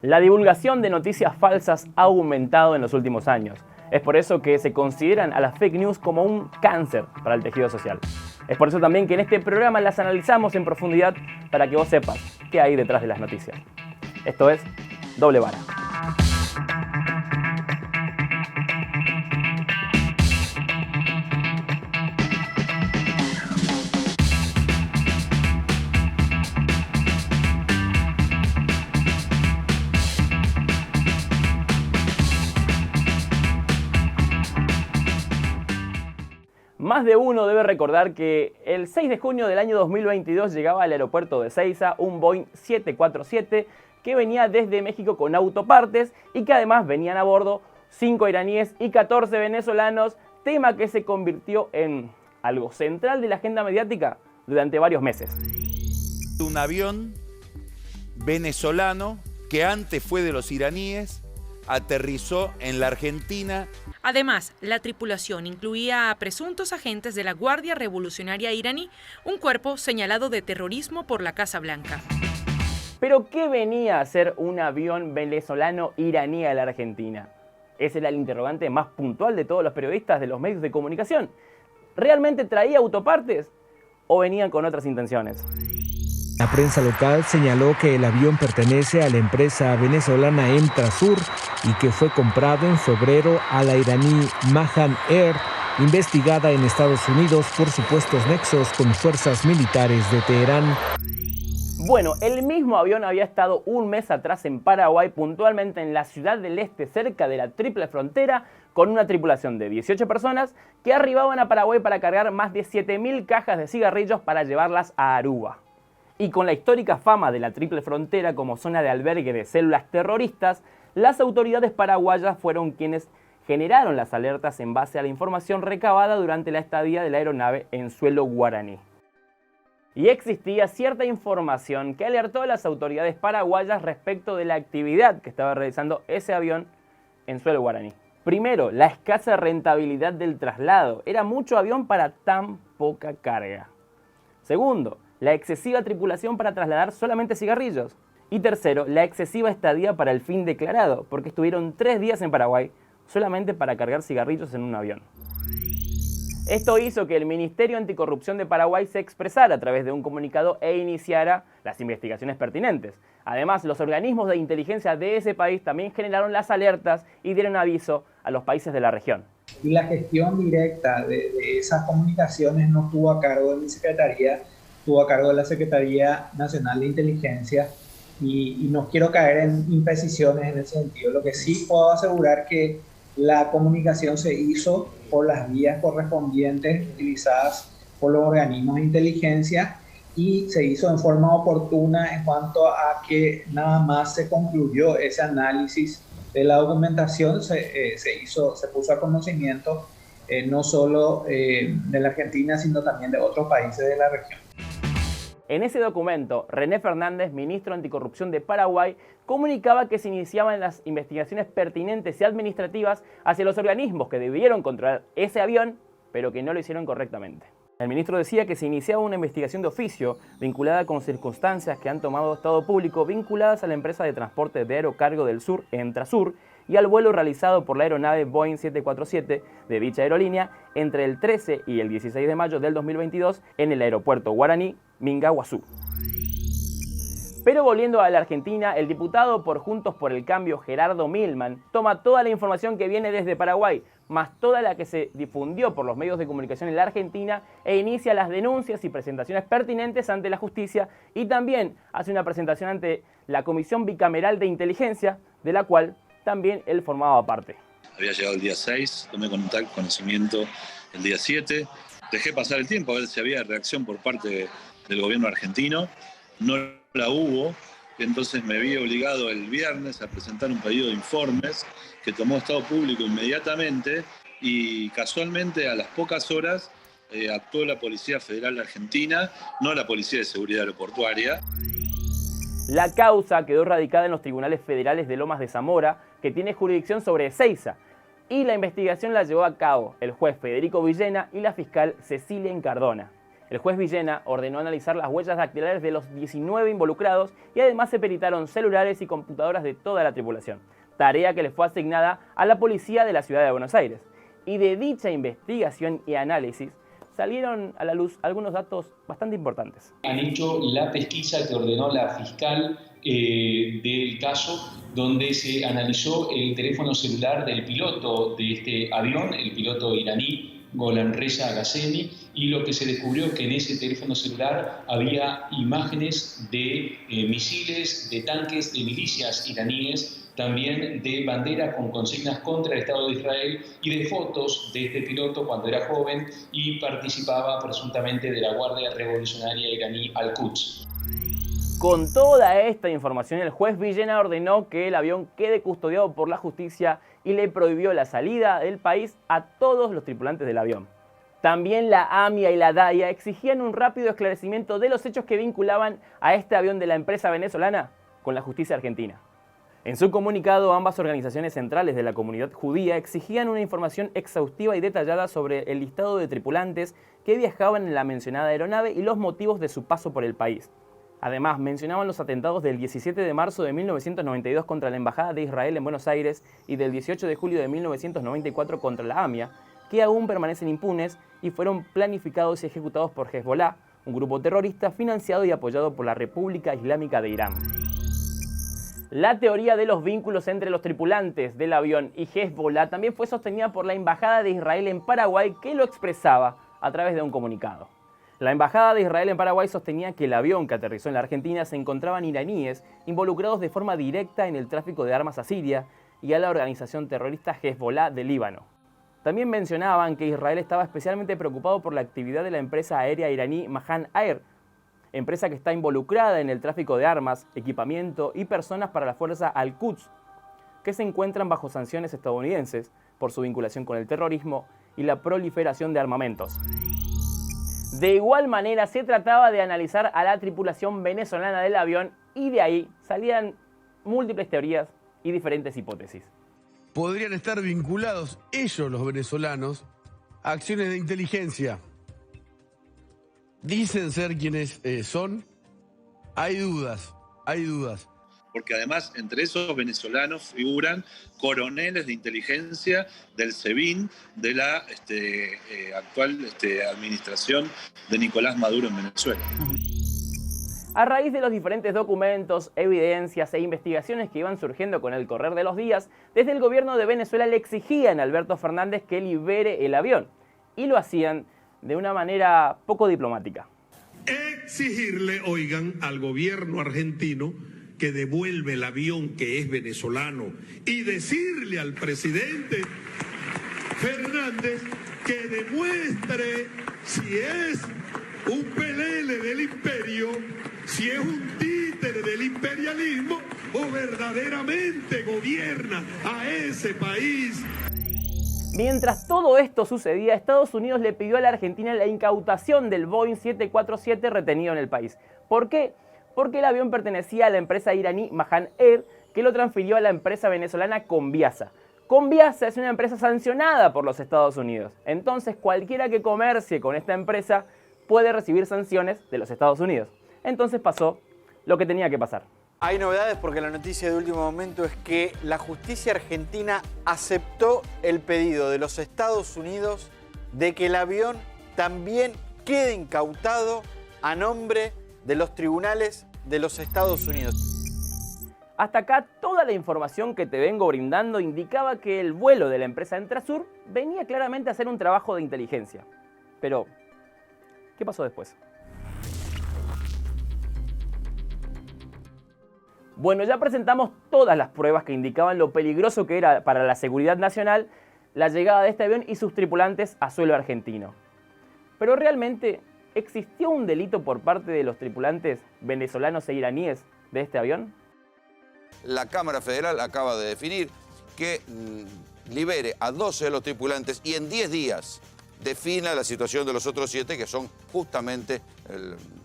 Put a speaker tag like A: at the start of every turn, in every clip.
A: La divulgación de noticias falsas ha aumentado en los últimos años. Es por eso que se consideran a las fake news como un cáncer para el tejido social. Es por eso también que en este programa las analizamos en profundidad para que vos sepas qué hay detrás de las noticias. Esto es Doble Vara. Más de uno debe recordar que el 6 de junio del año 2022 llegaba al aeropuerto de Ezeiza un Boeing 747 que venía desde México con autopartes y que además venían a bordo 5 iraníes y 14 venezolanos, tema que se convirtió en algo central de la agenda mediática durante varios meses.
B: Un avión venezolano que antes fue de los iraníes aterrizó en la Argentina.
C: Además, la tripulación incluía a presuntos agentes de la Guardia Revolucionaria iraní, un cuerpo señalado de terrorismo por la Casa Blanca.
A: ¿Pero qué venía a hacer un avión venezolano-iraní a la Argentina? Ese era el interrogante más puntual de todos los periodistas de los medios de comunicación. ¿Realmente traía autopartes o venían con otras intenciones?
D: La prensa local señaló que el avión pertenece a la empresa venezolana Emtrasur y que fue comprado en febrero a la iraní Mahan Air, investigada en Estados Unidos por supuestos nexos con fuerzas militares de Teherán.
A: Bueno, el mismo avión había estado un mes atrás en Paraguay, puntualmente en la Ciudad del Este, cerca de la Triple Frontera, con una tripulación de 18 personas que arribaban a Paraguay para cargar más de 7.000 cajas de cigarrillos para llevarlas a Aruba. Y con la histórica fama de la Triple Frontera como zona de albergue de células terroristas, las autoridades paraguayas fueron quienes generaron las alertas en base a la información recabada durante la estadía de la aeronave en suelo guaraní. Y existía cierta información que alertó a las autoridades paraguayas respecto de la actividad que estaba realizando ese avión en suelo guaraní. Primero, la escasa rentabilidad del traslado. Era mucho avión para tan poca carga. Segundo, la excesiva tripulación para trasladar solamente cigarrillos. Y tercero, la excesiva estadía para el fin declarado, porque estuvieron 3 días en Paraguay solamente para cargar cigarrillos en un avión. Esto hizo que el Ministerio Anticorrupción de Paraguay se expresara a través de un comunicado e iniciara las investigaciones pertinentes. Además, los organismos de inteligencia de ese país también generaron las alertas y dieron aviso a los países de la región.
E: Y la gestión directa de esas comunicaciones no estuvo a cargo de mi secretaría, estuvo a cargo de la Secretaría Nacional de Inteligencia y no quiero caer en imprecisiones en ese sentido. Lo que sí puedo asegurar que la comunicación se hizo por las vías correspondientes utilizadas por los organismos de inteligencia y se hizo en forma oportuna en cuanto a que nada más se concluyó ese análisis de la documentación, se puso a conocimiento no solo de la Argentina, sino también de otros países de la región.
A: En ese documento, René Fernández, ministro anticorrupción de Paraguay, comunicaba que se iniciaban las investigaciones pertinentes y administrativas hacia los organismos que debieron controlar ese avión, pero que no lo hicieron correctamente. El ministro decía que se iniciaba una investigación de oficio vinculada con circunstancias que han tomado estado público vinculadas a la empresa de transporte de Aerocargo del Sur, Emtrasur, y al vuelo realizado por la aeronave Boeing 747 de dicha aerolínea entre el 13 y el 16 de mayo del 2022 en el aeropuerto guaraní Minga Guazú. Pero volviendo a la Argentina, el diputado por Juntos por el Cambio, Gerardo Milman, toma toda la información que viene desde Paraguay, más toda la que se difundió por los medios de comunicación en la Argentina, e inicia las denuncias y presentaciones pertinentes ante la justicia y también hace una presentación ante la Comisión Bicameral de Inteligencia, de la cual también él formaba parte.
F: Había llegado el día 6, tomé conocimiento el día 7, dejé pasar el tiempo a ver si había reacción por parte del gobierno argentino, no la hubo, entonces me vi obligado el viernes a presentar un pedido de informes que tomó Estado Público inmediatamente y casualmente a las pocas horas actuó la Policía Federal Argentina, no la Policía de Seguridad Aeroportuaria.
A: La causa quedó radicada en los tribunales federales de Lomas de Zamora, que tiene jurisdicción sobre Ezeiza, y la investigación la llevó a cabo el juez Federico Villena y la fiscal Cecilia Incardona. El juez Villena ordenó analizar las huellas dactilares de los 19 involucrados y además se peritaron celulares y computadoras de toda la tripulación, tarea que le fue asignada a la policía de la ciudad de Buenos Aires. Y de dicha investigación y análisis salieron a la luz algunos datos bastante importantes.
G: Han hecho la pesquisa que ordenó la fiscal del caso, donde se analizó el teléfono celular del piloto de este avión, el piloto iraní Gholamreza Ghasemi, y lo que se descubrió es que en ese teléfono celular había imágenes de misiles, de tanques, de milicias iraníes, también de bandera con consignas contra el Estado de Israel y de fotos de este piloto cuando era joven y participaba presuntamente de la Guardia Revolucionaria iraní Al-Quds.
A: Con toda esta información, el juez Villena ordenó que el avión quede custodiado por la justicia y le prohibió la salida del país a todos los tripulantes del avión. También la AMIA y la DAIA exigían un rápido esclarecimiento de los hechos que vinculaban a este avión de la empresa venezolana con la justicia argentina. En su comunicado, ambas organizaciones centrales de la comunidad judía exigían una información exhaustiva y detallada sobre el listado de tripulantes que viajaban en la mencionada aeronave y los motivos de su paso por el país. Además, mencionaban los atentados del 17 de marzo de 1992 contra la Embajada de Israel en Buenos Aires y del 18 de julio de 1994 contra la AMIA, que aún permanecen impunes y fueron planificados y ejecutados por Hezbollah, un grupo terrorista financiado y apoyado por la República Islámica de Irán. La teoría de los vínculos entre los tripulantes del avión y Hezbollah también fue sostenida por la Embajada de Israel en Paraguay, que lo expresaba a través de un comunicado. La Embajada de Israel en Paraguay sostenía que el avión que aterrizó en la Argentina se encontraban iraníes involucrados de forma directa en el tráfico de armas a Siria y a la organización terrorista Hezbollah de Líbano. También mencionaban que Israel estaba especialmente preocupado por la actividad de la empresa aérea iraní Mahan Air, empresa que está involucrada en el tráfico de armas, equipamiento y personas para la fuerza Al-Quds, que se encuentran bajo sanciones estadounidenses por su vinculación con el terrorismo y la proliferación de armamentos. De igual manera, se trataba de analizar a la tripulación venezolana del avión y de ahí salían múltiples teorías y diferentes hipótesis.
H: Podrían estar vinculados ellos, los venezolanos, a acciones de inteligencia. Dicen ser quienes son. Hay dudas.
F: Porque además entre esos venezolanos figuran coroneles de inteligencia del SEBIN, de la actual administración de Nicolás Maduro en Venezuela.
A: A raíz de los diferentes documentos, evidencias e investigaciones que iban surgiendo con el correr de los días, desde el gobierno de Venezuela le exigían a Alberto Fernández que libere el avión, y lo hacían de una manera poco diplomática.
I: Exigirle, oigan, al gobierno argentino que devuelve el avión que es venezolano y decirle al presidente Fernández que demuestre si es un pelele del imperio, si es un títere del imperialismo o verdaderamente gobierna a ese país.
A: Mientras todo esto sucedía, Estados Unidos le pidió a la Argentina la incautación del Boeing 747 retenido en el país. ¿Por qué? Porque el avión pertenecía a la empresa iraní Mahan Air, que lo transfirió a la empresa venezolana Conviasa. Conviasa es una empresa sancionada por los Estados Unidos. Entonces, cualquiera que comercie con esta empresa puede recibir sanciones de los Estados Unidos. Entonces pasó lo que tenía que pasar.
J: Hay novedades porque la noticia de último momento es que la justicia argentina aceptó el pedido de los Estados Unidos de que el avión también quede incautado a nombre de los tribunales de los Estados Unidos.
A: Hasta acá toda la información que te vengo brindando indicaba que el vuelo de la empresa Entrasur venía claramente a hacer un trabajo de inteligencia. Pero, ¿qué pasó después? Bueno, ya presentamos todas las pruebas que indicaban lo peligroso que era para la seguridad nacional la llegada de este avión y sus tripulantes a suelo argentino. Pero realmente, ¿existió un delito por parte de los tripulantes venezolanos e iraníes de este avión?
B: La Cámara Federal acaba de definir que libere a 12 de los tripulantes y en 10 días defina la situación de los otros 7, que son justamente,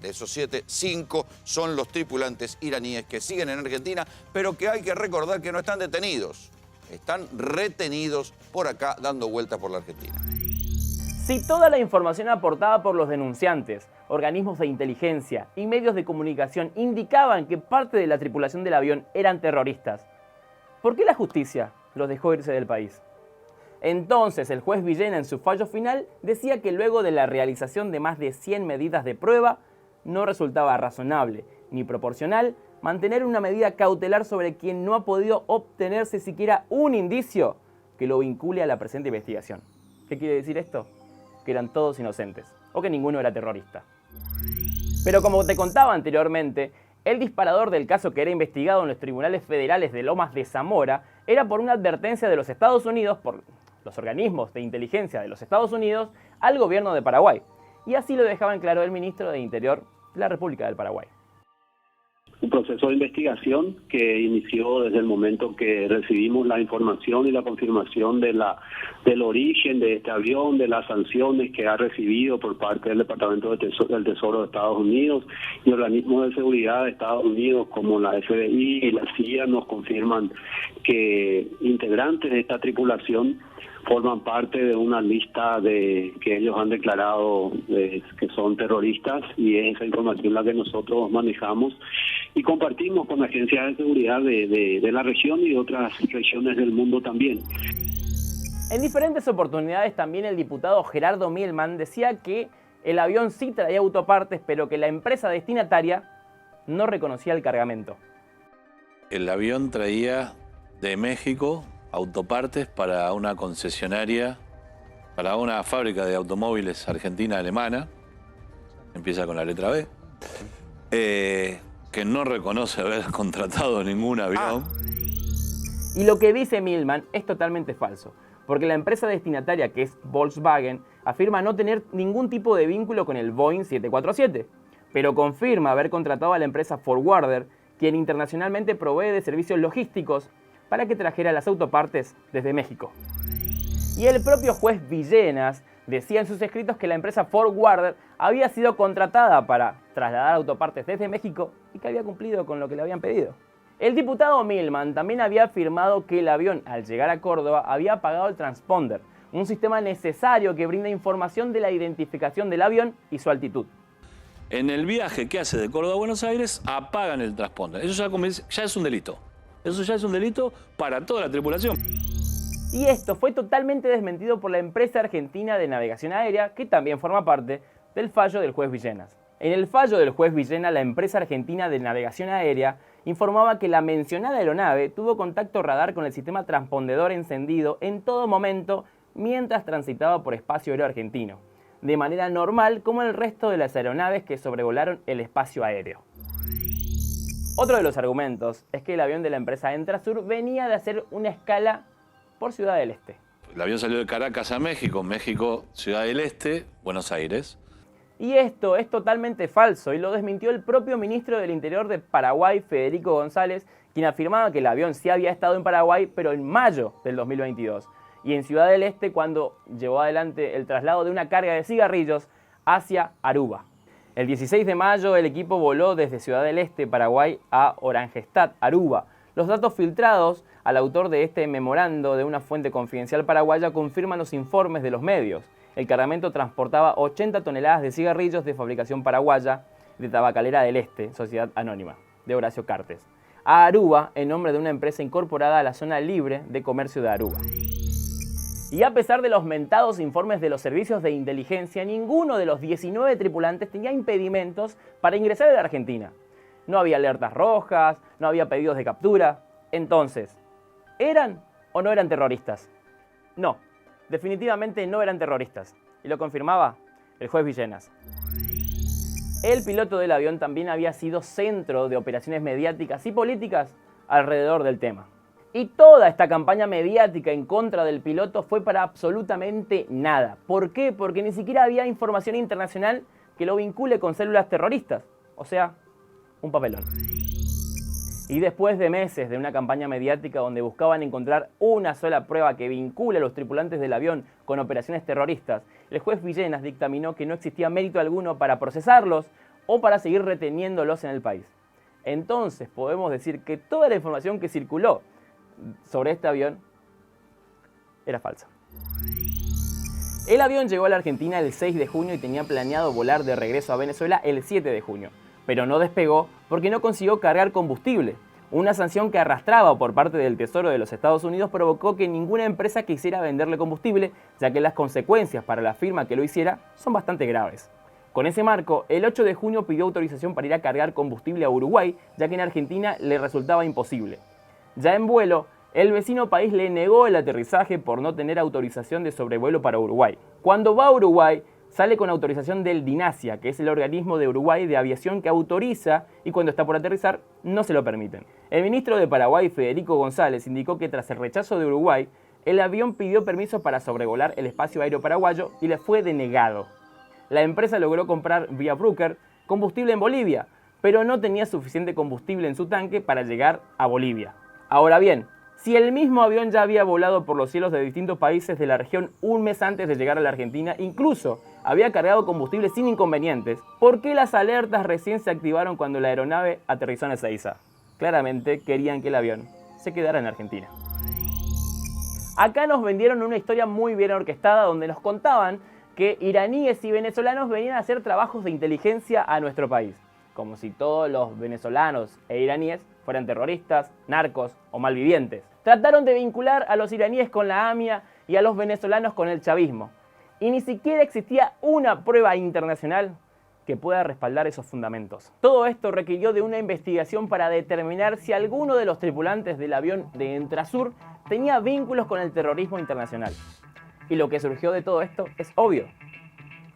B: de esos 7, 5 son los tripulantes iraníes que siguen en Argentina, pero que hay que recordar que no están detenidos, están retenidos por acá dando vueltas por la Argentina.
A: Si toda la información aportada por los denunciantes organismos de inteligencia y medios de comunicación indicaban que parte de la tripulación del avión eran terroristas, ¿por qué la justicia los dejó irse del país? Entonces el juez Villena en su fallo final decía que luego de la realización de más de 100 medidas de prueba no resultaba razonable ni proporcional mantener una medida cautelar sobre quien no ha podido obtenerse siquiera un indicio que lo vincule a la presente investigación. ¿Qué quiere decir esto? Que eran todos inocentes o que ninguno era terrorista. Pero como te contaba anteriormente, el disparador del caso que era investigado en los tribunales federales de Lomas de Zamora era por una advertencia de los Estados Unidos, por los organismos de inteligencia de los Estados Unidos, al gobierno de Paraguay. Y así lo dejaba en claro el ministro de Interior de la República del Paraguay.
K: Un proceso de investigación que inició desde el momento que recibimos la información y la confirmación del origen de este avión, de las sanciones que ha recibido por parte del Departamento del Tesoro de Estados Unidos y organismos de seguridad de Estados Unidos como la FBI y la CIA nos confirman que integrantes de esta tripulación forman parte de una lista que ellos han declarado que son terroristas, y es esa información la que nosotros manejamos y compartimos con agencias de seguridad de la región y de otras regiones del mundo también.
A: En diferentes oportunidades también el diputado Gerardo Mielman decía que el avión sí traía autopartes, pero que la empresa destinataria no reconocía el cargamento.
L: El avión traía de México autopartes para una concesionaria, para una fábrica de automóviles argentina-alemana, empieza con la letra B, que no reconoce haber contratado ningún avión.
A: Y lo que dice Mielman es totalmente falso, porque la empresa destinataria, que es Volkswagen, afirma no tener ningún tipo de vínculo con el Boeing 747, pero confirma haber contratado a la empresa Forwarder, quien internacionalmente provee de servicios logísticos para que trajera las autopartes desde México. Y el propio juez Villenas decía en sus escritos que la empresa Forwarder había sido contratada para trasladar autopartes desde México y que había cumplido con lo que le habían pedido. El diputado Mielman también había afirmado que el avión, al llegar a Córdoba, había apagado el transponder, un sistema necesario que brinda información de la identificación del avión y su altitud.
L: En el viaje que hace de Córdoba a Buenos Aires, apagan el transponder. Eso ya es un delito. Eso ya es un delito para toda la tripulación.
A: Y esto fue totalmente desmentido por la empresa argentina de navegación aérea, que también forma parte del fallo del juez Villenas. En el fallo del juez Villena, la empresa argentina de navegación aérea informaba que la mencionada aeronave tuvo contacto radar con el sistema transpondedor encendido en todo momento mientras transitaba por espacio aéreo argentino, de manera normal como el resto de las aeronaves que sobrevolaron el espacio aéreo. Otro de los argumentos es que el avión de la empresa Entrasur venía de hacer una escala por Ciudad del Este.
L: El avión salió de Caracas a México, Ciudad del Este, Buenos Aires.
A: Y esto es totalmente falso y lo desmintió el propio ministro del Interior de Paraguay, Federico González, quien afirmaba que el avión sí había estado en Paraguay, pero en mayo del 2022, y en Ciudad del Este cuando llevó adelante el traslado de una carga de cigarrillos hacia Aruba. El 16 de mayo el equipo voló desde Ciudad del Este, Paraguay, a Oranjestad, Aruba. Los datos filtrados al autor de este memorando de una fuente confidencial paraguaya confirman los informes de los medios. El cargamento transportaba 80 toneladas de cigarrillos de fabricación paraguaya de Tabacalera del Este, Sociedad Anónima, de Horacio Cartes, a Aruba en nombre de una empresa incorporada a la zona libre de comercio de Aruba. Y a pesar de los mentados informes de los servicios de inteligencia, ninguno de los 19 tripulantes tenía impedimentos para ingresar a la Argentina. No había alertas rojas, no había pedidos de captura. Entonces, ¿eran o no eran terroristas? No, definitivamente no eran terroristas. Y lo confirmaba el juez Villenas. El piloto del avión también había sido centro de operaciones mediáticas y políticas alrededor del tema. Y toda esta campaña mediática en contra del piloto fue para absolutamente nada. ¿Por qué? Porque ni siquiera había información internacional que lo vincule con células terroristas. O sea, un papelón. Y después de meses de una campaña mediática donde buscaban encontrar una sola prueba que vincule a los tripulantes del avión con operaciones terroristas, el juez Villenas dictaminó que no existía mérito alguno para procesarlos o para seguir reteniéndolos en el país. Entonces podemos decir que toda la información que circuló sobre este avión era falsa. El avión llegó a la Argentina el 6 de junio y tenía planeado volar de regreso a Venezuela el 7 de junio, pero no despegó porque no consiguió cargar combustible. Una sanción que arrastraba por parte del Tesoro de los Estados Unidos provocó que ninguna empresa quisiera venderle combustible, ya que las consecuencias para la firma que lo hiciera son bastante graves. Con ese marco, el 8 de junio pidió autorización para ir a cargar combustible a Uruguay, ya que en Argentina le resultaba imposible. Ya en vuelo, el vecino país le negó el aterrizaje por no tener autorización de sobrevuelo para Uruguay. Cuando va a Uruguay, sale con autorización del DINASIA, que es el organismo de Uruguay de aviación que autoriza, y cuando está por aterrizar no se lo permiten. El ministro de Paraguay, Federico González, indicó que tras el rechazo de Uruguay, el avión pidió permiso para sobrevolar el espacio aéreo paraguayo y le fue denegado. La empresa logró comprar vía broker combustible en Bolivia, pero no tenía suficiente combustible en su tanque para llegar a Bolivia. Ahora bien, si el mismo avión ya había volado por los cielos de distintos países de la región un mes antes de llegar a la Argentina, incluso había cargado combustible sin inconvenientes, ¿por qué las alertas recién se activaron cuando la aeronave aterrizó en Ezeiza? Claramente querían que el avión se quedara en Argentina. Acá nos vendieron una historia muy bien orquestada donde nos contaban que iraníes y venezolanos venían a hacer trabajos de inteligencia a nuestro país, como si todos los venezolanos e iraníes fueran terroristas, narcos o malvivientes. Trataron de vincular a los iraníes con la AMIA y a los venezolanos con el chavismo, y ni siquiera existía una prueba internacional que pueda respaldar esos fundamentos. Todo esto requirió de una investigación para determinar si alguno de los tripulantes del avión de Entrasur tenía vínculos con el terrorismo internacional. Y lo que surgió de todo esto es obvio.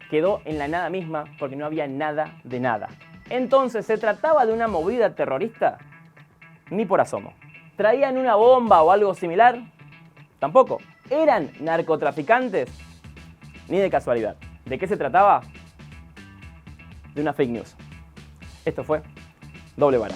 A: Quedó en la nada misma porque no había nada de nada. Entonces, ¿se trataba de una movida terrorista? Ni por asomo. ¿Traían una bomba o algo similar? Tampoco. ¿Eran narcotraficantes? Ni de casualidad. ¿De qué se trataba? De una fake news. Esto fue Doble Vara.